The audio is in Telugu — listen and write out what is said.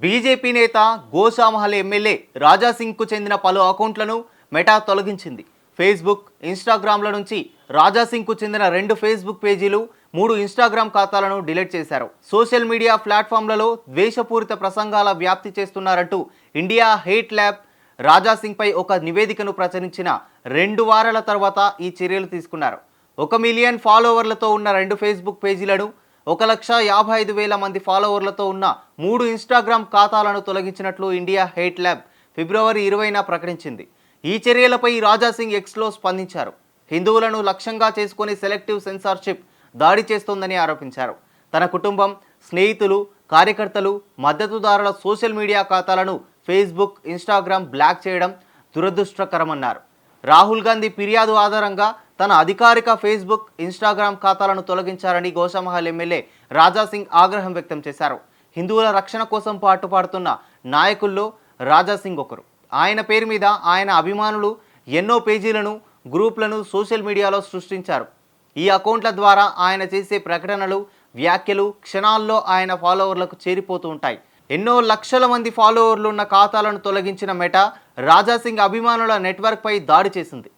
బీజేపీ నేత గోషామహల్ ఎమ్మెల్యే రాజాసింగ్కు చెందిన పలు అకౌంట్లను మెటా తొలగించింది. ఫేస్బుక్, ఇన్స్టాగ్రామ్ల నుంచి రాజాసింగ్కు చెందిన 2 ఫేస్బుక్ పేజీలు, 3 ఇన్స్టాగ్రామ్ ఖాతాలను డిలీట్ చేశారు. సోషల్ మీడియా ప్లాట్ఫామ్లలో ద్వేషపూరిత ప్రసంగాల వ్యాప్తి చేస్తున్నారంటూ ఇండియా హేట్ ల్యాబ్ రాజాసింగ్పై ఒక నివేదికను ప్రచురించిన 2 వారాల తర్వాత ఈ చర్యలు తీసుకున్నారు. 1 మిలియన్ ఫాలోవర్లతో ఉన్న 2 ఫేస్బుక్ పేజీలను, 1,55,000 మంది ఫాలోవర్లతో ఉన్న 3 ఇన్స్టాగ్రామ్ ఖాతాలను తొలగించినట్లు ఇండియా హేట్ ల్యాబ్ ఫిబ్రవరి 20న ప్రకటించింది. ఈ చర్యలపై రాజాసింగ్ ఎక్స్లో స్పందించారు. హిందువులను లక్ష్యంగా చేసుకుని సెలెక్టివ్ సెన్సార్షిప్ దాడి చేస్తోందని ఆరోపించారు. తన కుటుంబం, స్నేహితులు, కార్యకర్తలు, మద్దతుదారుల సోషల్ మీడియా ఖాతాలను ఫేస్బుక్, ఇన్స్టాగ్రామ్ బ్లాక్ చేయడం దురదృష్టకరమన్నారు. రాహుల్ గాంధీ ఫిర్యాదు ఆధారంగా తన అధికారిక ఫేస్బుక్, ఇన్స్టాగ్రామ్ ఖాతాలను తొలగించారని గోషామహల్ ఎమ్మెల్యే రాజాసింగ్ ఆగ్రహం వ్యక్తం చేశారు. హిందువుల రక్షణ కోసం పాటుపడుతున్న నాయకుల్లో రాజాసింగ్ ఒకరు. ఆయన పేరు మీద ఆయన అభిమానులు ఎన్నో పేజీలను, గ్రూప్లను సోషల్ మీడియాలో సృష్టించారు. ఈ అకౌంట్ల ద్వారా ఆయన చేసే ప్రకటనలు, వ్యాఖ్యలు క్షణాల్లో ఆయన ఫాలోవర్లకు చేరిపోతూ ఉంటాయి. ఎన్నో లక్షల మంది ఫాలోవర్లు ఉన్న ఖాతాలను తొలగించిన మెటా రాజాసింగ్ అభిమానుల నెట్వర్క్పై దాడి చేసింది.